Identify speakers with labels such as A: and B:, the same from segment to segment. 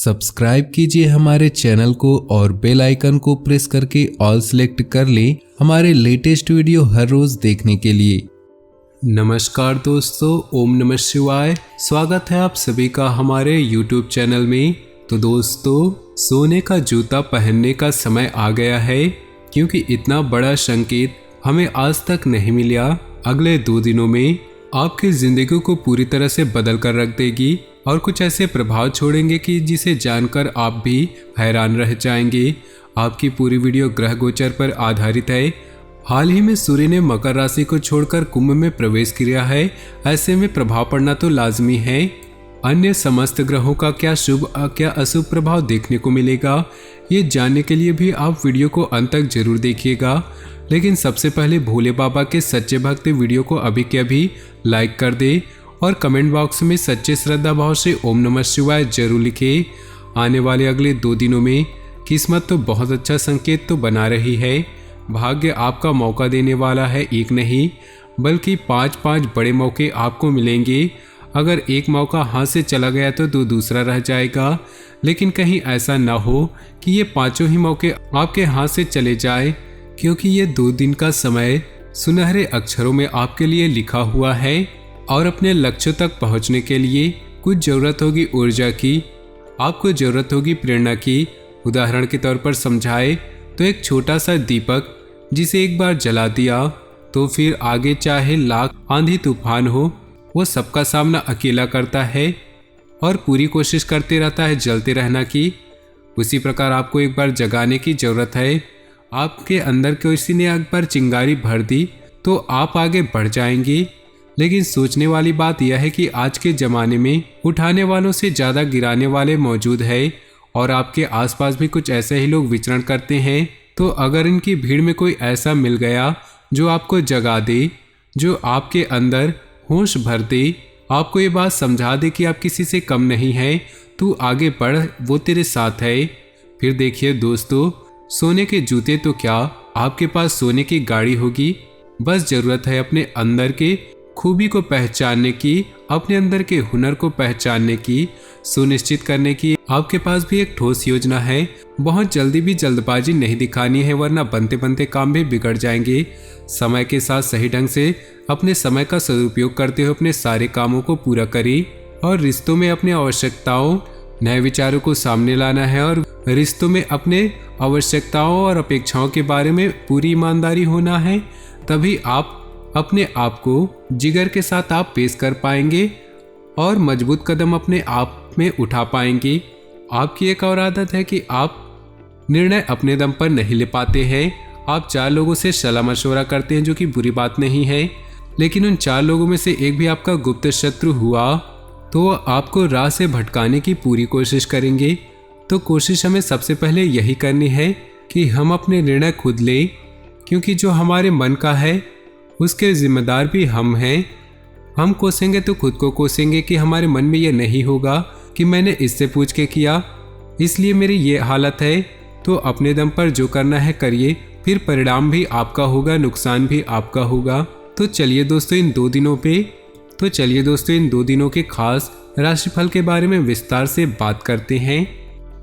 A: Subscribe कीजिए हमारे channel को और बेल आइकन को प्रेस करके ऑल सेलेक्ट कर लें हमारे लेटेस्ट वीडियो हर रोज देखने के लिए। नमस्कार दोस्तों, ओम नमः शिवाय। स्वागत है आप सभी का हमारे YouTube चैनल में। तो दोस्तों, सोने का जूता पहनने का समय आ गया है, क्योंकि इतना बड़ा संकेत हमें आज तक नहीं मिला। अगले 2 दिनों में आपकी जिंदगी को पूरी तरह से बदल कर रख देगी और कुछ ऐसे प्रभाव छोड़ेंगे कि जिसे जानकर आप भी हैरान रह जाएंगे। आपकी पूरी वीडियो ग्रह गोचर पर आधारित है। हाल ही में सूर्य ने मकर राशि को छोड़कर कुंभ में प्रवेश किया है। ऐसे में प्रभाव पड़ना तो लाजमी है। अन्य समस्त ग्रहों का क्या शुभ क्या अशुभ प्रभाव देखने को मिलेगा, ये जानने के लिए भी आप वीडियो को अंत तक जरूर देखिएगा। लेकिन सबसे पहले भोले बाबा के सच्चे भक्त वीडियो को अभी के अभी लाइक कर दे और कमेंट बॉक्स में सच्चे श्रद्धा भाव से ओम नमः शिवाय जरूर लिखे। आने वाले अगले 2 दिनों में किस्मत तो बहुत अच्छा संकेत तो बना रही है। भाग्य आपका मौका देने वाला है, एक नहीं बल्कि 5 बड़े मौके आपको मिलेंगे। अगर एक मौका हाथ से चला गया तो दूसरा रह जाएगा, लेकिन कहीं ऐसा ना हो कि ये 5 ही मौके आपके हाथ से चले जाए, क्योंकि ये 2 दिन का समय सुनहरे अक्षरों में आपके लिए लिखा हुआ है। और अपने लक्ष्य तक पहुंचने के लिए कुछ जरूरत होगी ऊर्जा की, आपको जरूरत होगी प्रेरणा की। उदाहरण के तौर पर समझाए तो एक छोटा सा दीपक जिसे एक बार जला दिया तो फिर आगे चाहे लाख आंधी तूफान हो, वो सबका सामना अकेला करता है और पूरी कोशिश करते रहता है जलते रहना की। उसी प्रकार आपको एक बार जगाने की जरूरत है। आपके अंदर किसी ने एक बार चिंगारी भर दी तो आप आगे बढ़ जाएंगे। लेकिन सोचने वाली बात यह है कि आज के ज़माने में उठाने वालों से ज़्यादा गिराने वाले मौजूद है और आपके आसपास भी कुछ ऐसे ही लोग विचरण करते हैं। तो अगर इनकी भीड़ में कोई ऐसा मिल गया जो आपको जगा दे, जो आपके अंदर होश भर दे, आपको ये बात समझा दे कि आप किसी से कम नहीं है, तू आगे बढ़, वो तेरे साथ है। फिर देखिए दोस्तों, सोने के जूते तो क्या, आपके पास सोने की गाड़ी होगी। बस ज़रूरत है अपने अंदर के खूबी को पहचानने की, अपने अंदर के हुनर को पहचानने की, सुनिश्चित करने की। आपके पास भी एक ठोस योजना है। बहुत जल्दी भी जल्दबाजी नहीं दिखानी है, वरना बनते बनते काम भी बिगड़ जाएंगे। समय के साथ सही ढंग से अपने समय का सदुपयोग करते हुए अपने सारे कामों को पूरा करें और रिश्तों में अपनी आवश्यकताओं, नए विचारों को सामने लाना है और रिश्तों में अपने आवश्यकताओं और अपेक्षाओं के बारे में पूरी ईमानदारी होना है। तभी आप अपने आप को जिगर के साथ आप पेश कर पाएंगे और मजबूत कदम अपने आप में उठा पाएंगे। आपकी एक और आदत है कि आप निर्णय अपने दम पर नहीं ले पाते हैं। आप 4 लोगों से सलाह मशवरा करते हैं, जो कि बुरी बात नहीं है, लेकिन उन 4 लोगों में से एक भी आपका गुप्त शत्रु हुआ तो आपको राह से भटकाने की पूरी कोशिश करेंगे। तो कोशिश हमें सबसे पहले यही करनी है कि हम अपने निर्णय खुद लें, क्योंकि जो हमारे मन का है उसके जिम्मेदार भी हम हैं। हम कोसेंगे तो खुद को कोसेंगे कि हमारे मन में यह नहीं होगा कि मैंने इससे पूछ के किया, इसलिए मेरी ये हालत है। तो अपने दम पर जो करना है करिए, फिर परिणाम भी आपका होगा, नुकसान भी आपका होगा। तो चलिए दोस्तों इन 2 दिनों के खास राशिफल के बारे में विस्तार से बात करते हैं।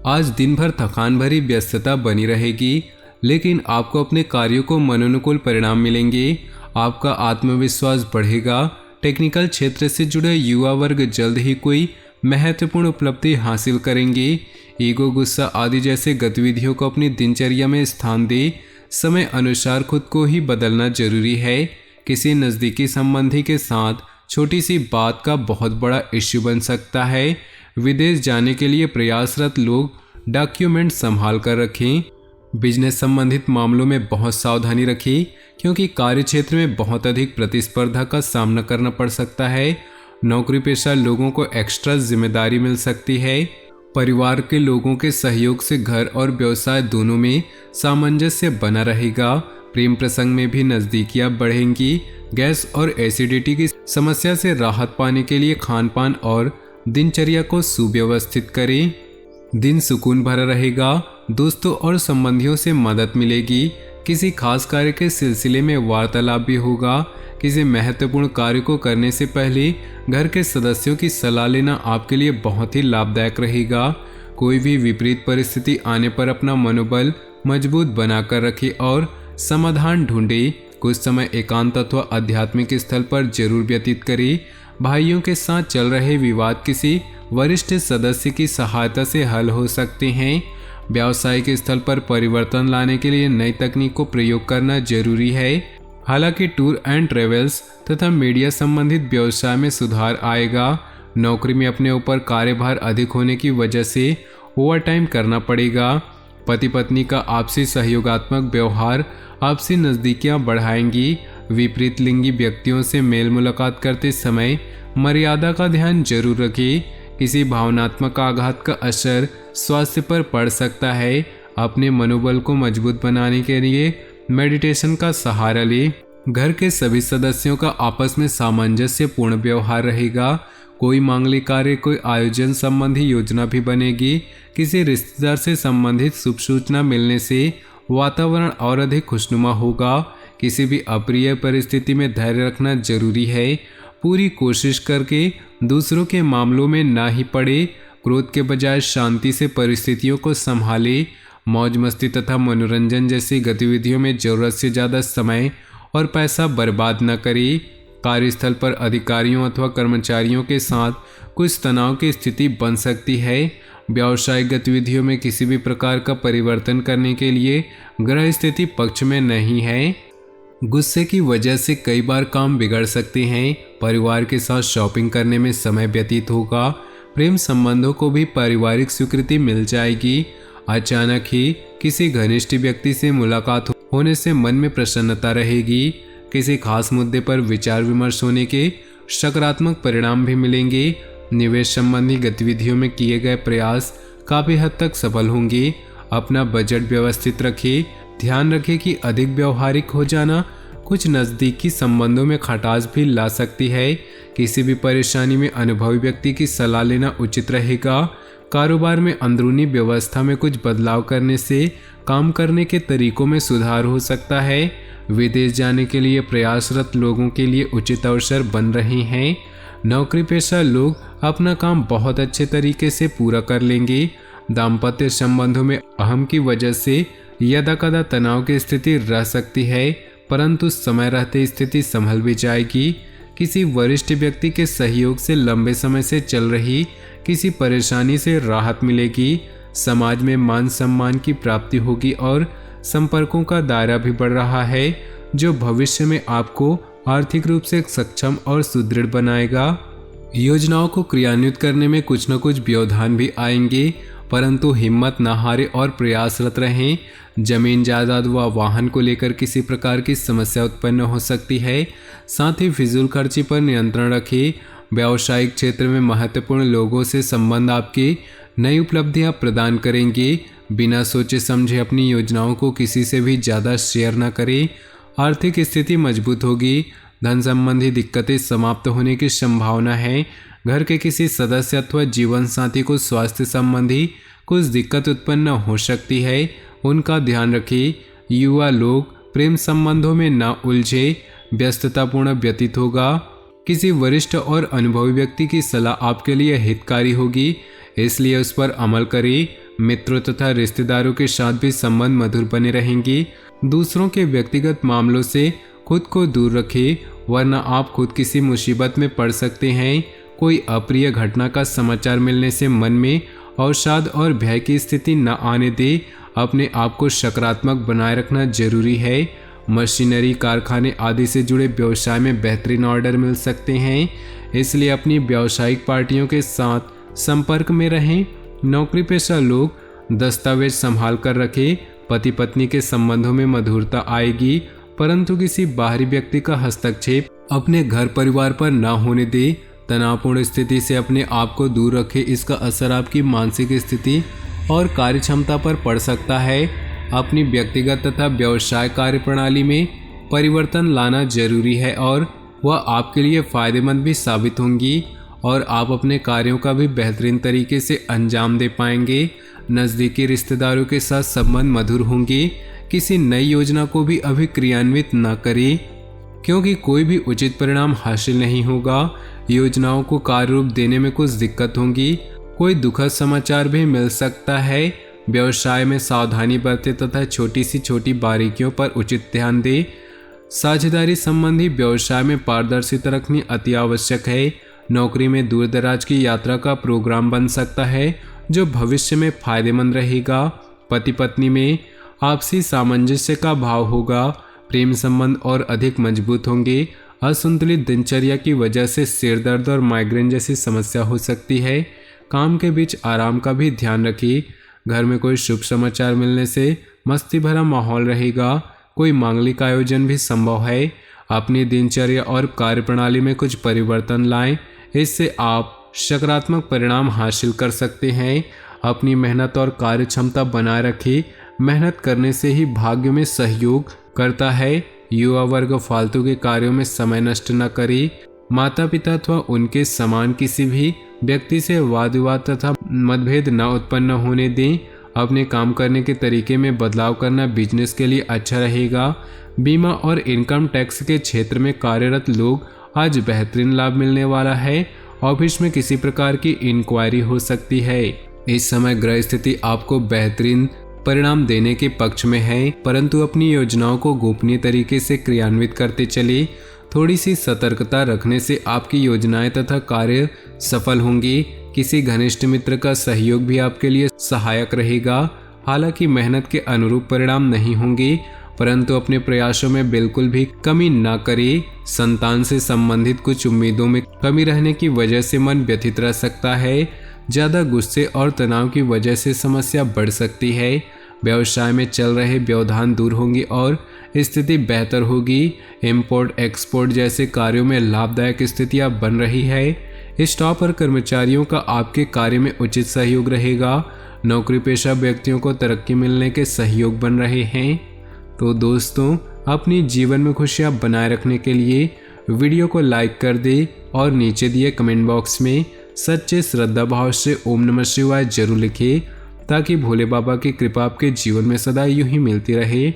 A: आज दिन भर थकान भरी व्यस्तता बनी रहेगी, लेकिन आपको अपने कार्यों को मनोनुकूल परिणाम मिलेंगे। आपका आत्मविश्वास बढ़ेगा। टेक्निकल क्षेत्र से जुड़े युवा वर्ग जल्द ही कोई महत्वपूर्ण उपलब्धि हासिल करेंगे। ईगो, गुस्सा आदि जैसे गतिविधियों को अपनी दिनचर्या में स्थान दे। समय अनुसार खुद को ही बदलना जरूरी है। किसी नज़दीकी संबंधी के साथ छोटी सी बात का बहुत बड़ा इश्यू बन सकता है। विदेश जाने के लिए प्रयासरत लोग डॉक्यूमेंट संभाल कर रखें। बिजनेस संबंधित मामलों में बहुत सावधानी रखें, क्योंकि कार्य क्षेत्र में बहुत अधिक प्रतिस्पर्धा का सामना करना पड़ सकता है। नौकरी पेशा लोगों को एक्स्ट्रा जिम्मेदारी मिल सकती है। परिवार के लोगों के सहयोग से घर और व्यवसाय दोनों में सामंजस्य बना रहेगा। प्रेम प्रसंग में भी नज़दीकियां बढ़ेंगी। गैस और एसिडिटी की समस्या से राहत पाने के लिए खान पान और दिनचर्या को सुव्यवस्थित करें। दिन सुकून भरा रहेगा। दोस्तों और संबंधियों से मदद मिलेगी। किसी खास कार्य के सिलसिले में वार्तालाप भी होगा। किसी महत्वपूर्ण कार्य को करने से पहले घर के सदस्यों की सलाह लेना आपके लिए बहुत ही लाभदायक रहेगा। कोई भी विपरीत परिस्थिति आने पर अपना मनोबल मजबूत बनाकर रखें और समाधान ढूंढे। कुछ समय एकांत अथवा आध्यात्मिक स्थल पर जरूर व्यतीत करें। भाइयों के साथ चल रहे विवाद किसी वरिष्ठ सदस्य की सहायता से हल हो सकते हैं। व्यावसायिक स्थल पर परिवर्तन लाने के लिए नई तकनीक को प्रयोग करना जरूरी है। हालांकि टूर एंड ट्रेवल्स तथा मीडिया संबंधित व्यवसाय में सुधार आएगा। नौकरी में अपने ऊपर कार्यभार अधिक होने की वजह से ओवरटाइम करना पड़ेगा। पति पत्नी का आपसी सहयोगात्मक व्यवहार आपसी नज़दीकियां बढ़ाएंगी। विपरीत लिंगी व्यक्तियों से मेल मुलाकात करते समय मर्यादा का ध्यान जरूर रखें। किसी भावनात्मक आघात का असर स्वास्थ्य पर पड़ सकता है। अपने मनोबल को मजबूत बनाने के लिए मेडिटेशन का सहारा लें। घर के सभी सदस्यों का आपस में सामंजस्यपूर्ण व्यवहार रहेगा। कोई मांगलिक कार्य, कोई आयोजन संबंधी योजना भी बनेगी। किसी रिश्तेदार से संबंधित शुभ सूचना मिलने से वातावरण और अधिक खुशनुमा होगा। किसी भी अप्रिय परिस्थिति में धैर्य रखना जरूरी है। पूरी कोशिश करके दूसरों के मामलों में ना ही पड़े। क्रोध के बजाय शांति से परिस्थितियों को संभाले। मौज मस्ती तथा मनोरंजन जैसी गतिविधियों में जरूरत से ज़्यादा समय और पैसा बर्बाद न करें। कार्यस्थल पर अधिकारियों अथवा कर्मचारियों के साथ कुछ तनाव की स्थिति बन सकती है। व्यावसायिक गतिविधियों में किसी भी प्रकार का परिवर्तन करने के लिए ग्रह स्थिति पक्ष में नहीं है। गुस्से की वजह से कई बार काम बिगड़ सकते हैं। परिवार के साथ शॉपिंग करने में समय व्यतीत होगा। प्रेम संबंधों को भी पारिवारिक स्वीकृति मिल जाएगी। अचानक ही किसी घनिष्ठ व्यक्ति से मुलाकात होने से मन में प्रसन्नता रहेगी। किसी खास मुद्दे पर विचार विमर्श होने के सकारात्मक परिणाम भी मिलेंगे। निवेश संबंधी गतिविधियों में किए गए प्रयास काफ़ी हद तक सफल होंगे। अपना बजट व्यवस्थित रखें। ध्यान रखें कि अधिक व्यवहारिक हो जाना कुछ नज़दीकी संबंधों में खटास भी ला सकती है। किसी भी परेशानी में अनुभवी व्यक्ति की सलाह लेना उचित रहेगा। कारोबार में अंदरूनी व्यवस्था में कुछ बदलाव करने से काम करने के तरीकों में सुधार हो सकता है। विदेश जाने के लिए प्रयासरत लोगों के लिए उचित अवसर बन रहे हैं। नौकरी पेशा लोग अपना काम बहुत अच्छे तरीके से पूरा कर लेंगे। दाम्पत्य संबंधों में अहम की वजह से यदा कदा तनाव की स्थिति रह सकती है, परंतु समय रहते स्थिति संभल भी जाएगी। किसी वरिष्ठ व्यक्ति के सहयोग से लंबे समय से चल रही किसी परेशानी से राहत मिलेगी। समाज में मान सम्मान की प्राप्ति होगी और संपर्कों का दायरा भी बढ़ रहा है, जो भविष्य में आपको आर्थिक रूप से सक्षम और सुदृढ़ बनाएगा। योजनाओं को क्रियान्वित करने में कुछ न कुछ व्यवधान भी आएंगे, परंतु हिम्मत न हारे और प्रयासरत रहें। जमीन जायदाद व वाहन को लेकर किसी प्रकार की समस्या उत्पन्न हो सकती है। साथ ही फिजूल खर्ची पर नियंत्रण रखें। व्यावसायिक क्षेत्र में महत्वपूर्ण लोगों से संबंध आपके नई उपलब्धियां प्रदान करेंगे। बिना सोचे समझे अपनी योजनाओं को किसी से भी ज़्यादा शेयर न करें। आर्थिक स्थिति मजबूत होगी। धन संबंधी दिक्कतें समाप्त होने की संभावना है। घर के किसी सदस्य अथवा जीवन साथी को स्वास्थ्य संबंधी कुछ दिक्कत उत्पन्न हो सकती है, उनका ध्यान रखें। युवा लोग प्रेम संबंधों में न उलझे। व्यस्ततापूर्ण व्यतीत होगा। किसी वरिष्ठ और अनुभवी व्यक्ति की सलाह आपके लिए हितकारी होगी, इसलिए उस पर अमल करें। मित्रों तथा रिश्तेदारों के साथ भी संबंध मधुर बने रहेंगे। दूसरों के व्यक्तिगत मामलों से खुद को दूर रखें, वरना आप खुद किसी मुसीबत में पड़ सकते हैं। कोई अप्रिय घटना का समाचार मिलने से मन में अवसाद और भय की स्थिति न आने दे। अपने आप को सकारात्मक बनाए रखना जरूरी है। मशीनरी, कारखाने आदि से जुड़े व्यवसाय में बेहतरीन ऑर्डर मिल सकते हैं, इसलिए अपनी व्यावसायिक पार्टियों के साथ संपर्क में रहें। नौकरी पेशा लोग दस्तावेज संभाल कर रखें। पति पत्नी के संबंधों में मधुरता आएगी, परंतु किसी बाहरी व्यक्ति का हस्तक्षेप अपने घर परिवार पर न होने दे। तनावपूर्ण स्थिति से अपने आप को दूर रखें। इसका असर आपकी मानसिक स्थिति और कार्यक्षमता पर पड़ सकता है। अपनी व्यक्तिगत तथा व्यवसाय कार्यप्रणाली में परिवर्तन लाना जरूरी है और वह आपके लिए फायदेमंद भी साबित होंगी और आप अपने कार्यों का भी बेहतरीन तरीके से अंजाम दे पाएंगे। नज़दीकी रिश्तेदारों के साथ संबंध मधुर होंगे। किसी नई योजना को भी अभी क्रियान्वित न करें, क्योंकि कोई भी उचित परिणाम हासिल नहीं होगा। योजनाओं को कार्य रूप देने में कुछ दिक्कत होंगी। कोई दुखद समाचार भी मिल सकता है। व्यवसाय में सावधानी बरतें तथा छोटी सी छोटी बारीकियों पर उचित ध्यान दें। साझेदारी संबंधी व्यवसाय में पारदर्शिता रखनी अति आवश्यक है। नौकरी में दूर दराज की यात्रा का प्रोग्राम बन सकता है जो भविष्य में फायदेमंद रहेगा। पति पत्नी में आपसी सामंजस्य का भाव होगा। प्रेम संबंध और अधिक मजबूत होंगे। असंतुलित दिनचर्या की वजह से सिर दर्द और माइग्रेन जैसी समस्या हो सकती है। काम के बीच आराम का भी ध्यान रखिए। घर में कोई शुभ समाचार मिलने से मस्ती भरा माहौल रहेगा। कोई मांगलिक आयोजन भी संभव है। अपनी दिनचर्या और कार्यप्रणाली में कुछ परिवर्तन लाएं, इससे आप सकारात्मक परिणाम हासिल कर सकते हैं। अपनी मेहनत और कार्य क्षमता बनाए रखें। मेहनत करने से ही भाग्य में सहयोग करता है। युवा वर्ग फालतू के कार्यों में समय नष्ट न करे। माता पिता अथवा उनके समान किसी भी व्यक्ति से वाद विवाद तथा मतभेद न उत्पन्न होने दें। अपने काम करने के तरीके में बदलाव करना बिजनेस के लिए अच्छा रहेगा। बीमा और इनकम टैक्स के क्षेत्र में कार्यरत लोग आज बेहतरीन लाभ मिलने वाला है। ऑफिस में किसी प्रकार की इंक्वायरी हो सकती है। इस समय ग्रह स्थिति आपको बेहतरीन परिणाम देने के पक्ष में है, परंतु अपनी योजनाओं को गोपनीय तरीके से क्रियान्वित करते चले। थोड़ी सी सतर्कता रखने से आपकी योजनाएं तथा कार्य सफल होंगी। किसी घनिष्ठ मित्र का सहयोग भी आपके लिए सहायक रहेगा। हालांकि मेहनत के अनुरूप परिणाम नहीं होंगे, परंतु अपने प्रयासों में बिल्कुल भी कमी न करें। संतान से संबंधित कुछ उम्मीदों में कमी रहने की वजह से मन व्यथित रह सकता है। ज़्यादा गुस्से और तनाव की वजह से समस्या बढ़ सकती है। व्यवसाय में चल रहे व्यवधान दूर होंगे और स्थिति बेहतर होगी। इंपोर्ट एक्सपोर्ट जैसे कार्यों में लाभदायक स्थितियां बन रही है। स्टाफ और कर्मचारियों का आपके कार्य में उचित सहयोग रहेगा। नौकरी पेशा व्यक्तियों को तरक्की मिलने के सहयोग बन रहे हैं। तो दोस्तों, अपनी जीवन में खुशियां बनाए रखने के लिए वीडियो को लाइक कर दे और नीचे दिए कमेंट बॉक्स में सच्चे श्रद्धा भाव से ओम नमः शिवाय जरूर लिखें, ताकि भोले बाबा की कृपा आपके जीवन में सदा यूं ही मिलती रहे।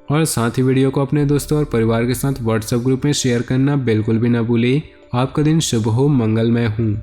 A: और साथ ही वीडियो को अपने दोस्तों और परिवार के साथ व्हाट्सएप ग्रुप में शेयर करना बिल्कुल भी ना भूलें। आपका दिन शुभ हो, मंगलमय हो।